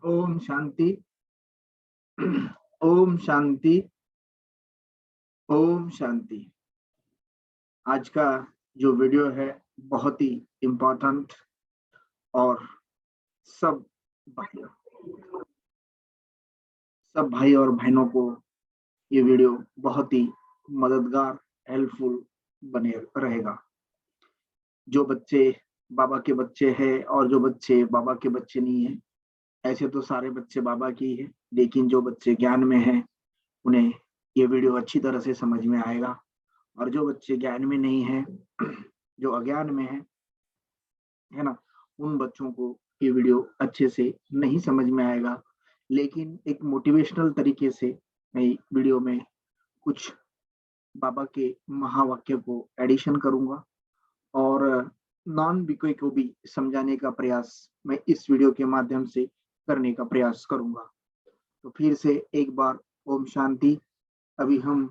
ओम शांति। ओम शांति। ओम शांति। आज का जो वीडियो है बहुत ही इम्पोर्टेंट और सब भाई और बहनों को ये वीडियो बहुत ही मददगार हेल्पफुल बने रहेगा। जो बच्चे बाबा के बच्चे हैं और जो बच्चे बाबा के बच्चे नहीं है, ऐसे तो सारे बच्चे बाबा की है, लेकिन जो बच्चे ज्ञान में हैं उन्हें ये वीडियो अच्छी तरह से समझ में आएगा। और जो बच्चे ज्ञान में नहीं है, जो अज्ञान में है ना, उन बच्चों को ये वीडियो अच्छे से नहीं समझ में आएगा। लेकिन एक मोटिवेशनल तरीके से मैं वीडियो में कुछ बाबा के महावाक्य को एडिशन करूंगा और नॉन बीके को भी समझाने का प्रयास मैं इस वीडियो के माध्यम से करने का प्रयास करूंगा। तो फिर से एक बार ओम शांति। अभी हम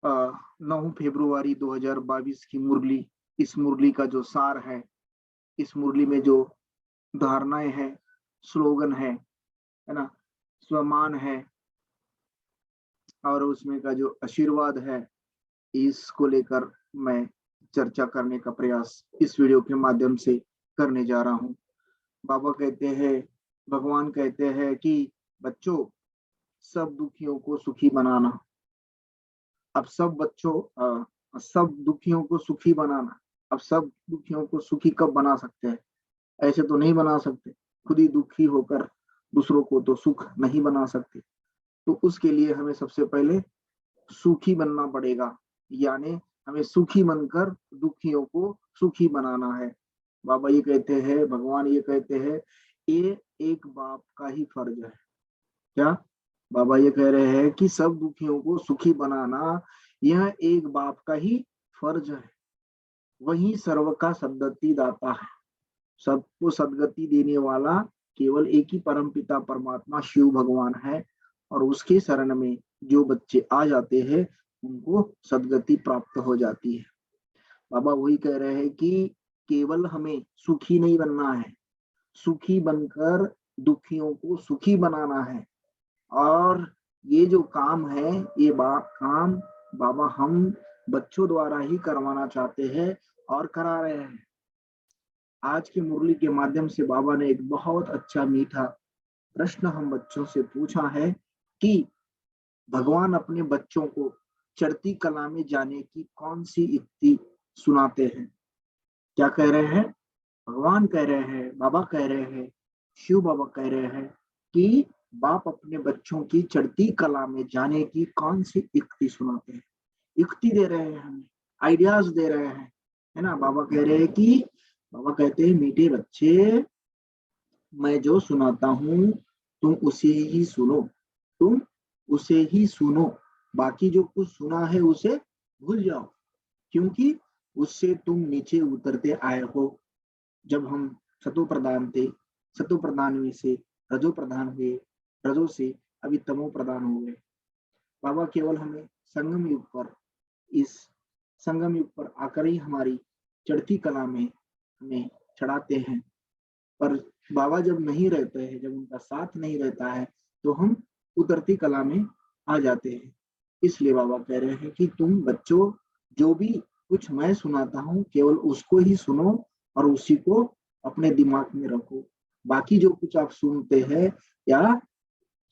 9 फरवरी 2022 की मुरली, इस मुरली का जो सार है, इस मुरली में जो धारणाएं है, स्लोगन है ना, स्वमान है और उसमें का जो आशीर्वाद है, इसको लेकर मैं चर्चा करने का प्रयास इस वीडियो के माध्यम से करने जा रहा हूँ। बाबा कहते हैं, भगवान कहते हैं कि बच्चों, सब दुखियों को सुखी बनाना। अब सब दुखियों को सुखी बनाना। अब सब दुखियों को सुखी कब बना सकते हैं? ऐसे तो नहीं बना सकते। खुद ही दुखी होकर दूसरों को तो सुख नहीं बना सकते। तो उसके लिए हमें सबसे पहले सुखी बनना पड़ेगा, यानी हमें सुखी बनकर दुखियों को सुखी बनाना है। बाबा ये कहते हैं, भगवान ये कहते हैं, ये एक बाप का ही फर्ज है। क्या बाबा ये कह रहे हैं कि सब दुखियों को सुखी बनाना यह एक बाप का ही फर्ज है। वही सर्व का सद्गति दाता है। सबको सद्गति देने वाला केवल एक ही परमपिता परमात्मा शिव भगवान है। और उसके शरण में जो बच्चे आ जाते हैं उनको सद्गति प्राप्त हो जाती है। बाबा वही कह रहे हैं कि केवल हमें सुखी नहीं बनना है, सुखी बनकर दुखियों को सुखी बनाना है। और ये जो काम है, ये काम बाबा हम बच्चों द्वारा ही करवाना चाहते हैं और करा रहे हैं। आज की मुरली के माध्यम से बाबा ने एक बहुत अच्छा मीठा प्रश्न हम बच्चों से पूछा है कि भगवान अपने बच्चों को चढ़ती कला में जाने की कौन सी युक्ति सुनाते हैं। क्या कह रहे हैं? भगवान कह रहे हैं, बाबा कह रहे हैं, शिव बाबा कह रहे हैं कि बाप अपने बच्चों की चढ़ती कला में जाने की कौन सी युक्ति सुनाते हैं। युक्ति दे रहे हैं, हमें आइडियाज दे रहे हैं, है ना। बाबा कह रहे हैं कि बाबा कहते हैं, मीठे बच्चे, मैं जो सुनाता हूँ तुम उसे ही सुनो, तुम उसे ही सुनो। बाकी जो कुछ सुना है उसे भूल जाओ, क्योंकि उससे तुम नीचे उतरते आए हो। जब हम सतो प्रधान थे, सतो प्रधान में से रजो प्रधान हुए, रजो से अभी तमो प्रधान हो गए। बाबा केवल हमें संगम युग पर, इस संगम युग पर आकर ही हमारी चढ़ती कला में हमें चढ़ाते हैं। पर बाबा जब नहीं रहते हैं, जब उनका साथ नहीं रहता है, तो हम उतरती कला में आ जाते हैं। इसलिए बाबा कह रहे हैं कि तुम बच्चों, जो भी कुछ मैं सुनाता हूँ केवल उसको ही सुनो और उसी को अपने दिमाग में रखो। बाकी जो कुछ आप सुनते हैं या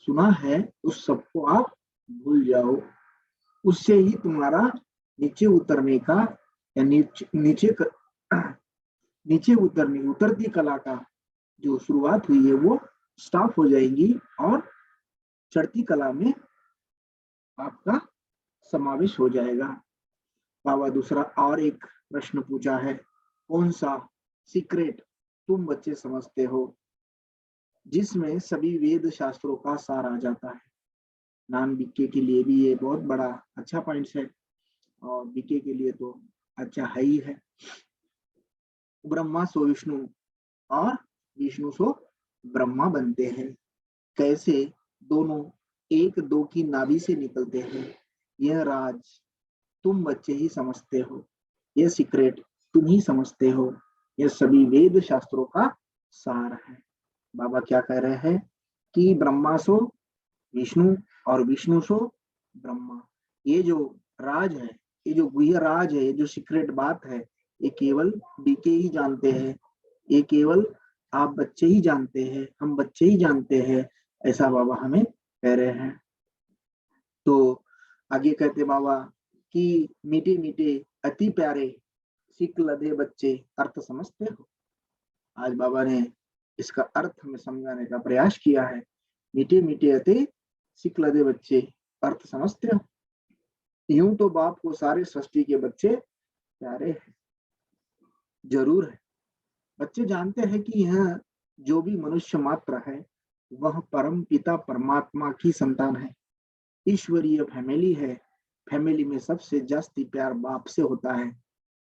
सुना है उस सबको आप भूल जाओ। उससे ही तुम्हारा नीचे उतरने का या नीचे उतरती कला का जो शुरुआत हुई है वो स्टॉप हो जाएगी और चढ़ती कला में आपका समावेश हो जाएगा। बाबा दूसरा और एक प्रश्न पूछा है, कौन सा सीक्रेट तुम बच्चे समझते हो जिसमें सभी वेद शास्त्रों का सार आ जाता है। नॉन बीके के लिए भी ये बहुत बड़ा अच्छा पॉइंट है और बीके के लिए तो अच्छा है ही है। ब्रह्मा सो विष्णु और विष्णु सो ब्रह्मा बनते हैं। कैसे दोनों एक दो की नाभि से निकलते हैं, यह राज तुम बच्चे ही समझते हो, यह सीक्रेट तुम ही समझते हो। यह सभी वेद शास्त्रों का सार है। बाबा क्या कह रहे हैं कि ब्रह्मा सो विष्णु और विष्णु सो ब्रह्मा। ये जो राज है, ये जो गुह्य राज है, ये जो सीक्रेट बात है, ये केवल डीके ही जानते हैं, ये केवल आप बच्चे ही जानते हैं, हम बच्चे ही जानते हैं, ऐसा बाबा हमें कह रहे हैं। तो आगे कहते बाबा कि मीठे मीठे अति प्यारे सीख लदे बच्चे अर्थ समझते हो। आज बाबा ने इसका अर्थ हमें समझाने का प्रयास किया है। मीठे मीठे अति सीख लदे बच्चे अर्थ समझते हो। यूं तो बाप को सारे सृष्टि के बच्चे प्यारे हैं, जरूर है। बच्चे जानते हैं कि यह जो भी मनुष्य मात्र है वह परम पिता परमात्मा की संतान है, ईश्वरीय फैमिली है। फैमिली में सबसे जास्ती प्यार बाप से होता है,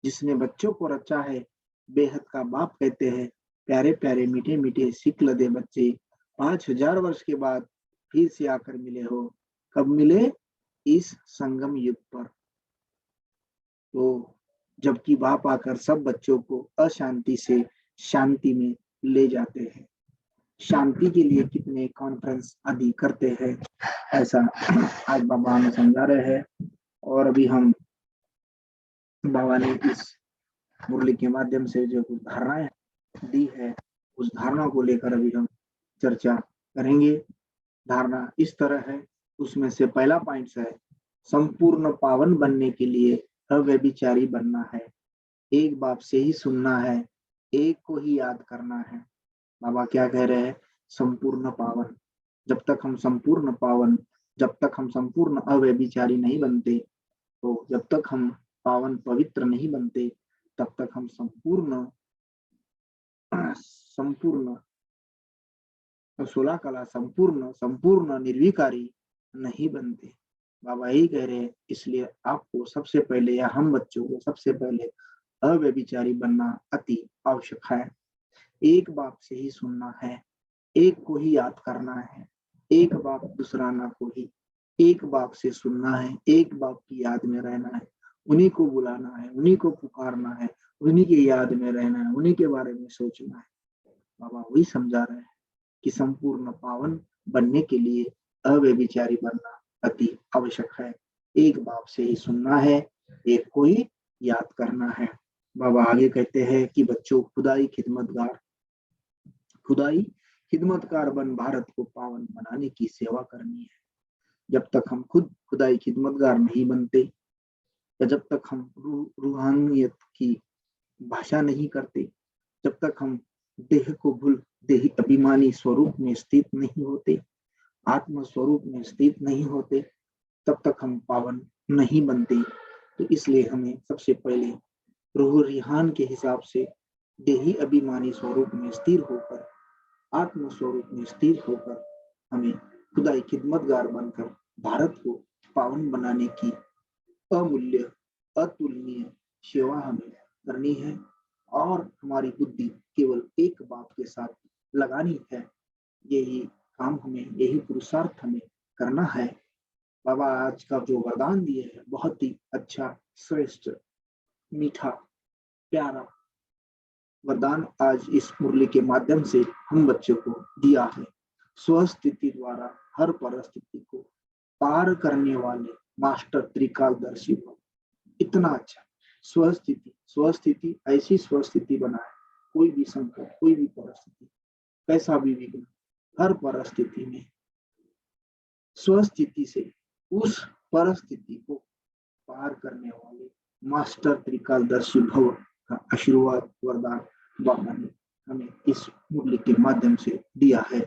जिसने बच्चों को रचा है, बेहद का बाप कहते हैं। प्यारे प्यारे मीठे मीठे सीख लदे बच्चे 5000 वर्ष के बाद फिर से आकर मिले हो। कब मिले? इस संगम युग पर। तो जबकि बाप आकर सब बच्चों को अशांति से शांति में ले जाते हैं। शांति के लिए कितने कॉन्फ्रेंस आदि करते हैं, ऐसा आज बाबा हमें समझा रहे हैं। और अभी हम बाबा ने इस मुरली के माध्यम से जो कुछ धारणाएं दी है, उस धारणा को लेकर अभी हम चर्चा करेंगे। धारणा इस तरह है, उसमें से पहला पॉइंट है, संपूर्ण पावन बनने के लिए अव्यभिचारी बनना है, एक बाप से ही सुनना है, एक को ही याद करना है। बाबा क्या कह रहे हैं? संपूर्ण पावन। जब तक हम संपूर्ण पावन, जब तक हम संपूर्ण अव्यभिचारी नहीं बनते, तो जब तक हम पावन पवित्र नहीं बनते, तब तक हम संपूर्ण संपूर्ण सोलह कला संपूर्ण संपूर्ण निर्विकारी नहीं बनते। बाबा यही कह रहे हैं। इसलिए आपको सबसे पहले, या हम बच्चों को सबसे पहले अव्यभिचारी बनना अति आवश्यक है। एक बाप से ही सुनना है, एक को ही याद करना है, एक बाप दूसरा ना कोई। एक बाप से सुनना है, एक बाप की याद में रहना है, उन्हीं को बुलाना है, उन्हीं को पुकारना है, उन्हीं की याद में रहना है, उन्हीं के बारे में सोचना है। बाबा वही समझा रहे हैं कि संपूर्ण पावन बनने के लिए अव्यभिचारी बनना अति आवश्यक है। एक बाप से ही सुनना है, एक को ही याद करना है। बाबा आगे कहते हैं कि बच्चों, खुदाई खिदमतकार बन भारत को पावन बनाने की सेवा करनी है। जब तक हम खुद खुदाई खिदमतगार नहीं बनते, या जब तक हम रूहानियत की भाषा नहीं करते, जब तक हम देह को भूल देही अभिमानी स्वरूप में स्थित नहीं होते, आत्म स्वरूप में स्थित नहीं होते, तब तक हम पावन नहीं बनते। तो इसलिए हमें सबसे पहले रूह रिहान के हिसाब से देही अभिमानी स्वरूप में स्थिर होकर, आत्म स्वरूप में स्थिर होकर, हमें खुदाई खिदमतगार बनकर भारत को पावन बनाने की अमूल्य अतुलनीय सेवा हमें करनी है। और हमारी बुद्धि केवल एक बात के साथ लगानी है। यही काम हमें, यही पुरुषार्थ हमें करना है। बाबा आज का जो वरदान दिए है, बहुत ही अच्छा, श्रेष्ठ, मीठा, प्यारा वरदान आज इस मुरली के माध्यम से हम बच्चों को दिया है। स्वस्थिति द्वारा हर परिस्थिति को पार करने वाले मास्टर त्रिकालदर्शी भव। इतना अच्छा स्वस्थिति ऐसी स्वस्थिति बनाए, कोई भी संकट, कोई भी परिस्थिति, कैसा भी विघ्न, हर परिस्थिति में स्वस्थिति से उस परिस्थिति को पार करने वाले मास्टर त्रिकालदर्शी भव का आशीर्वाद वरदान बाबा ने हमें इस मुरली के माध्यम से दिया है।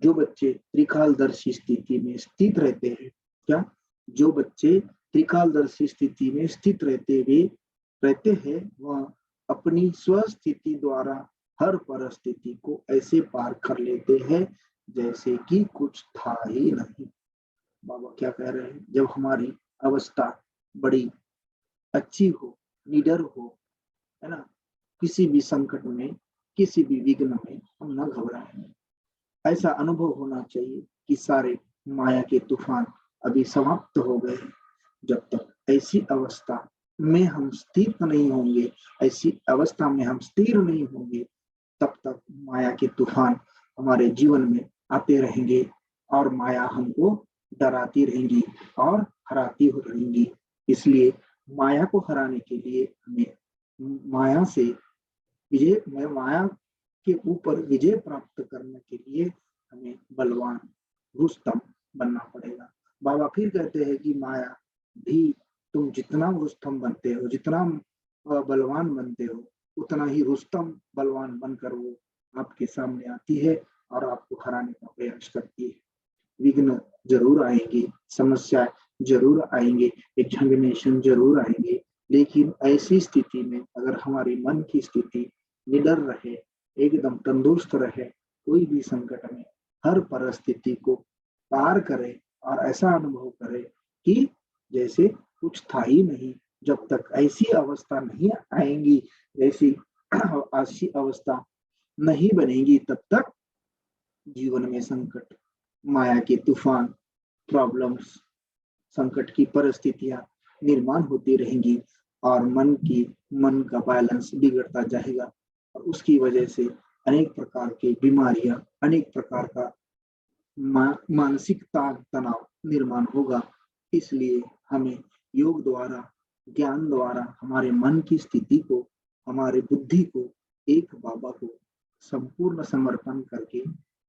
जो बच्चे त्रिकालदर्शी स्थिति में स्थित रहते हैं, क्या जो बच्चे त्रिकालदर्शी स्थिति में स्थित रहते हैं, वह अपनी स्वस्थिति द्वारा हर परिस्थिति को ऐसे पार कर लेते हैं जैसे कि कुछ था ही नहीं। बाबा क्या कह रहे हैं? जब हमारी अवस्था बड़ी अच्छी हो, निडर हो, है ना, किसी भी संकट में, किसी भी विघ्न में हम न घबराएं। ऐसा अनुभव होना चाहिए कि सारे माया के तूफान अभी समाप्त हो गए। जब तक ऐसी अवस्था में हम स्थिर नहीं होंगे, ऐसी अवस्था में हम स्थिर नहीं होंगे, तब तक माया के तूफान हमारे जीवन में आते रहेंगे और माया हमको डराती रहेंगी और हराती हो रहेंगी। इसलिए माया को हराने के लिए हमें माया से माया के ऊपर विजय प्राप्त करने के लिए हमें बलवान रुस्तम बनना पड़ेगा। बाबा फिर कहते हैं कि माया भी तुम जितना रुस्तम बनते हो, जितना बलवान बनते हो, उतना ही रुस्तम बलवान बनकर वो आपके सामने आती है और आपको हराने का प्रयास करती है। विघ्न जरूर आएंगे, समस्या जरूर आएंगे, एग्जामिनेशन जरूर आएंगे, लेकिन ऐसी स्थिति में अगर हमारी मन की स्थिति निडर रहे, एकदम तंदुरुस्त रहे, कोई भी संकट में हर परिस्थिति को पार करे और ऐसा अनुभव करे कि जैसे कुछ था ही नहीं। जब तक ऐसी अवस्था नहीं आएंगी, ऐसी अवस्था नहीं बनेगी, तब तक जीवन में संकट, माया के तूफान, प्रॉब्लम्स, संकट की परिस्थितियां निर्माण होती रहेंगी और मन का बैलेंस बिगड़ता जाएगा और उसकी वजह से अनेक प्रकार की बीमारियां, अनेक प्रकार का मानसिक तनाव निर्माण होगा। इसलिए हमें योग द्वारा, ज्ञान द्वारा हमारे मन की स्थिति को, हमारे बुद्धि को एक बाबा को संपूर्ण समर्पण करके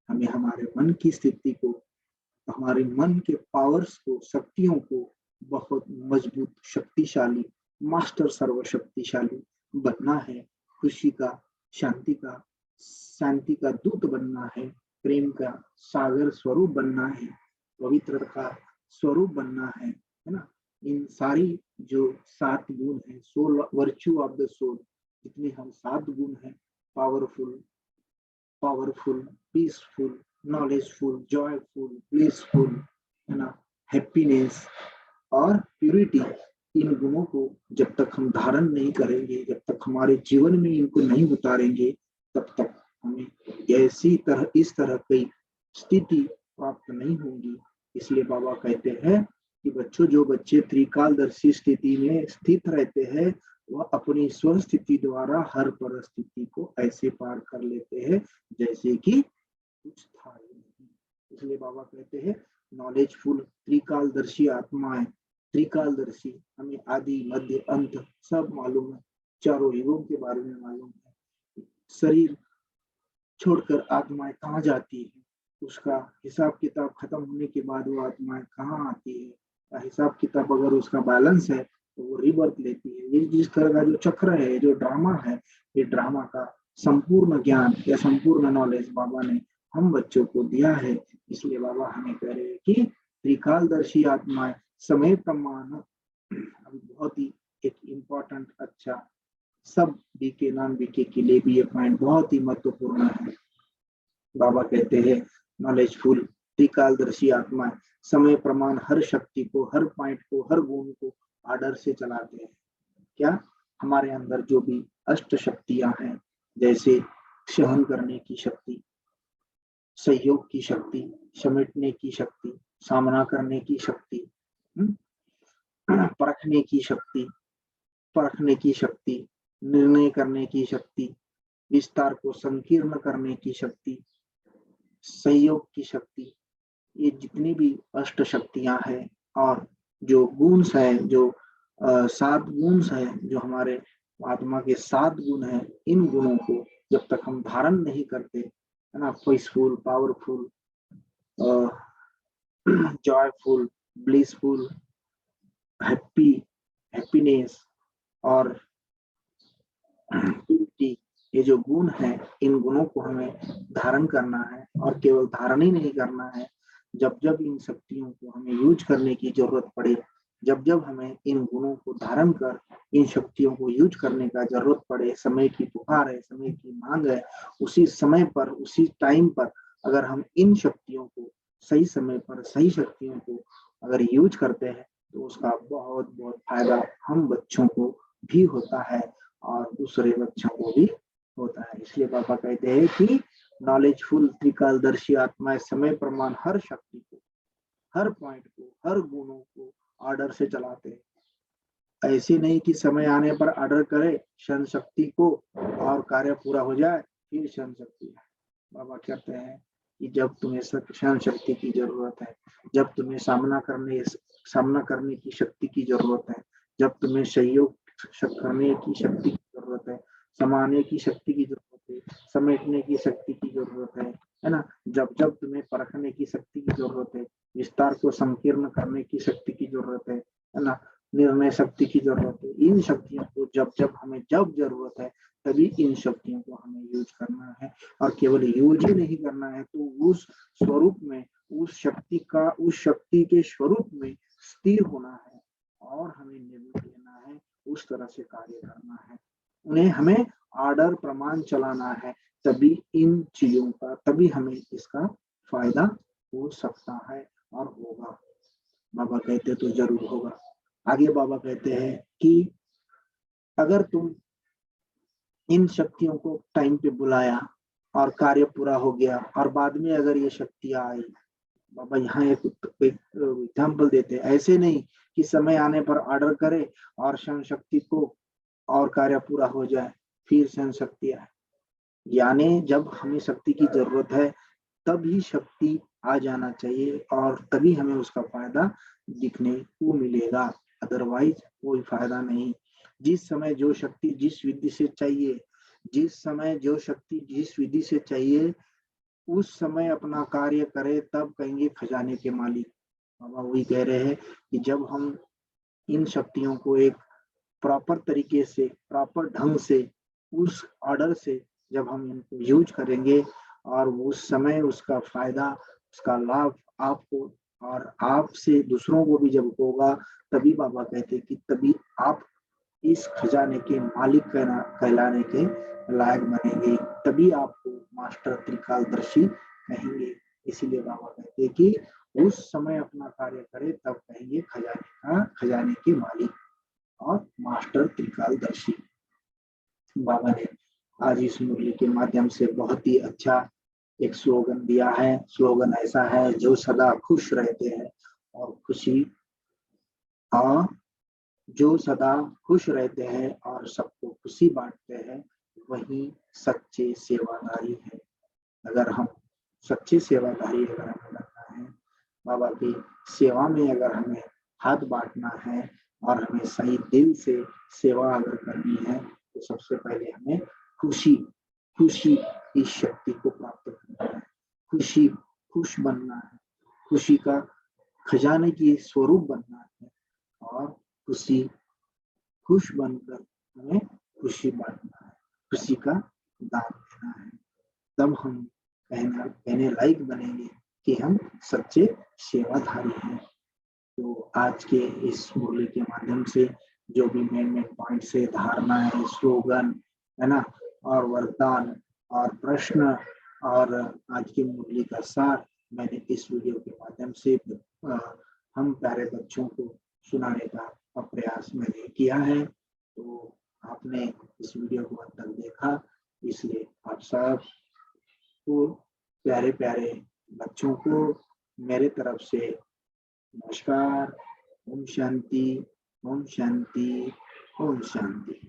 हमें हमारे मन की स्थिति को, हमारे मन के पावर्स को, शक्तियों को बहुत मजबूत, शक्तिशाली, मास्टर सर्वशक्तिशाली बनना है। खुशी का, शांति का दूत बनना है, प्रेम का सागर स्वरूप बनना है, पवित्र का स्वरूप बनना है ना। इन सारी जो 7 गुण है, soul virtue of the soul, जितने हम 7 गुण हैं, powerful, peaceful, knowledgeful, joyful, blissful, है ना, हैप्पीनेस और प्यूरिटी, इन गुणों को जब तक हम धारण नहीं करेंगे, जब तक हमारे जीवन में इनको नहीं उतारेंगे, तब तक हमें इस तरह की स्थिति प्राप्त नहीं होगी। इसलिए बाबा कहते हैं कि जो बच्चे त्रिकालदर्शी स्थिति में स्थित रहते हैं, वह अपनी स्वस्थिति द्वारा हर परिस्थिति को ऐसे पार कर लेते हैं जैसे कि कुछ था ही नहीं। इसलिए बाबा कहते हैं नॉलेजफुल, त्रिकालदर्शी आत्माएं, त्रिकालदर्शी, हमें आदि मध्य अंत सब मालूम है, चारों युगों के बारे में मालूम है। शरीर छोड़कर आत्माएं कहाँ जाती है, उसका हिसाब किताब खत्म होने के बाद वो आत्माएं कहाँ आती है, हिसाब किताब अगर उसका बैलेंस है तो वो रिबर्थ लेती है। ये जिस तरह का जो चक्र है, जो ड्रामा है, ये ड्रामा का संपूर्ण ज्ञान या संपूर्ण नॉलेज बाबा ने हम बच्चों को दिया है। इसलिए बाबा हमें कह रहे हैं कि त्रिकालदर्शी आत्माएं समय प्रमाण, अभी बहुत ही एक इम्पोर्टेंट, अच्छा, सब बीके नॉन बीके के लिए भी ये पॉइंट बहुत ही महत्वपूर्ण है। बाबा कहते हैं नॉलेजफुल, त्रिकालदर्शी आत्मा समय प्रमाण हर शक्ति को, हर पॉइंट को, हर गुण को आर्डर से चलाते हैं। क्या? हमारे अंदर जो भी अष्ट शक्तियां हैं, जैसे सहन करने की शक्ति, सहयोग की शक्ति, समेटने की शक्ति, सामना करने की शक्ति, परखने की शक्ति, निर्णय करने की शक्ति, विस्तार को संकीर्ण करने की शक्ति, सहयोग की शक्ति, ये जितनी भी अष्ट शक्तियां हैं और जो गुण्स है, जो 7 गुण्स है, जो हमारे आत्मा के 7 गुण हैं, इन गुणों को जब तक हम धारण नहीं करते, है ना, peaceful, powerful, joyful, blissful, happiness और ये जो गुण है, इन गुणों को हमें धारण करना है। और केवल धारण ही नहीं करना है, जब जब इन शक्तियों को हमें यूज करने की जरूरत पड़े, जब जब हमें इन गुणों को धारण कर इन शक्तियों को यूज करने का जरूरत पड़े, समय की पुकार है, समय की मांग है, उसी समय पर, उसी टाइम पर अगर हम इन शक्तियों को सही समय पर, सही शक्तियों को अगर यूज करते हैं, तो उसका बहुत बहुत फायदा हम बच्चों को भी होता है और दूसरे बच्चों को भी होता है। इसलिए पापा कहते हैं कि नॉलेजफुल, त्रिकालदर्शी आत्माएं समय प्रमाण हर शक्ति को, हर पॉइंट को, हर गुणों को ऑर्डर से चलाते हैं। ऐसे नहीं कि समय आने पर ऑर्डर करे क्षण शक्ति को और कार्य पूरा हो जाए फिर क्षण शक्ति है। बाबा कहते हैं कि जब तुम्हें सहन शक्ति की जरूरत है, जब तुम्हें सामना करने की शक्ति की जरूरत है, जब तुम्हें सहयोग करने की शक्ति की जरूरत है, समाने की शक्ति की जरूरत है, समेटने की शक्ति की जरूरत है ना, जब जब तुम्हें परखने की शक्ति की जरूरत है, विस्तार को संकीर्ण करने की शक्ति की जरूरत है ना, निर्णय शक्ति की जरूरत है, इन शक्तियों को जब जब हमें जब जरूरत है तभी इन शक्तियों को हमें यूज करना है। और केवल यूज ही नहीं करना है, तो उस स्वरूप में, उस शक्ति के स्वरूप में स्थिर होना है और हमें निर्णय लेना है, उस तरह से कार्य करना है, उन्हें हमें आर्डर प्रमाण चलाना है, तभी इन चीजों का, तभी हमें इसका फायदा हो सकता है और होगा। बाबा कहते तो जरूर होगा। आगे बाबा कहते हैं कि अगर तुम इन शक्तियों को टाइम पे बुलाया और कार्य पूरा हो गया और बाद में अगर ये शक्तियां आई, बाबा यहाँ एक एग्जाम्पल देते हैं, ऐसे नहीं कि समय आने पर ऑर्डर करे और क्षण शक्ति को और कार्य पूरा हो जाए फिर क्षण शक्ति आए, यानी जब हमें शक्ति की जरूरत है तभी शक्ति आ जाना चाहिए और तभी हमें उसका फायदा दिखने को मिलेगा, अदरवाइज कोई फायदा नहीं। जिस समय जो शक्ति जिस विधि से चाहिए, जिस समय जो शक्ति जिस विधि से चाहिए, उस समय अपना कार्य करे, तब कहेंगे खजाने के मालिक। बाबा वही कह रहे हैं कि जब हम इन शक्तियों को एक प्रॉपर तरीके से, प्रॉपर ढंग से, उस ऑर्डर से जब हम इनको यूज करेंगे और उस समय उसका फायदा, उसका लाभ आपको और आपसे दूसरों को भी जब होगा, तभी बाबा कहते कि तभी आप इस खजाने के मालिक कहलाने के लायक बनेंगे, तभी आपको मास्टर त्रिकालदर्शी कहेंगे। इसीलिए बाबा कहते हैं कि उस समय अपना कार्य करे तब कहेंगे खजाने के मालिक और मास्टर त्रिकालदर्शी। बाबा ने आज इस मुरली के माध्यम से बहुत ही अच्छा एक स्लोगन दिया है। स्लोगन ऐसा है, जो सदा खुश रहते हैं और जो सदा खुश रहते हैं और सबको खुशी बांटते हैं, वही सच्चे सेवादारी है। अगर हम सच्चे सेवादारी अगर हमें बनना है, बाबा की सेवा में अगर हमें हाथ बांटना है और हमें सही दिल से सेवा अगर करनी है, तो सबसे पहले हमें खुशी खुशी इस शक्ति को प्राप्त करना है, खुश बनना है, खुशी का खजाने की स्वरूप बनना है और खुश बनकर हमें खुशी बांटना है, खुशी का दान देना है, तब हम कहने लायक बनेंगे कि हम सच्चे सेवाधारी हैं। तो आज के इस मुरली के माध्यम से जो भी मेन पॉइंट से धारणा है, स्लोगन है ना, और वरदान और प्रश्न और आज की मुरली का सार मैंने इस वीडियो के माध्यम से हम प्यारे बच्चों को सुनाने का प्रयास मैंने किया है। तो आपने इस वीडियो को अंत तक देखा, इसलिए आप सब को, प्यारे प्यारे बच्चों को मेरे तरफ से नमस्कार। ओम शांति, ओम शांति, ओम शांति।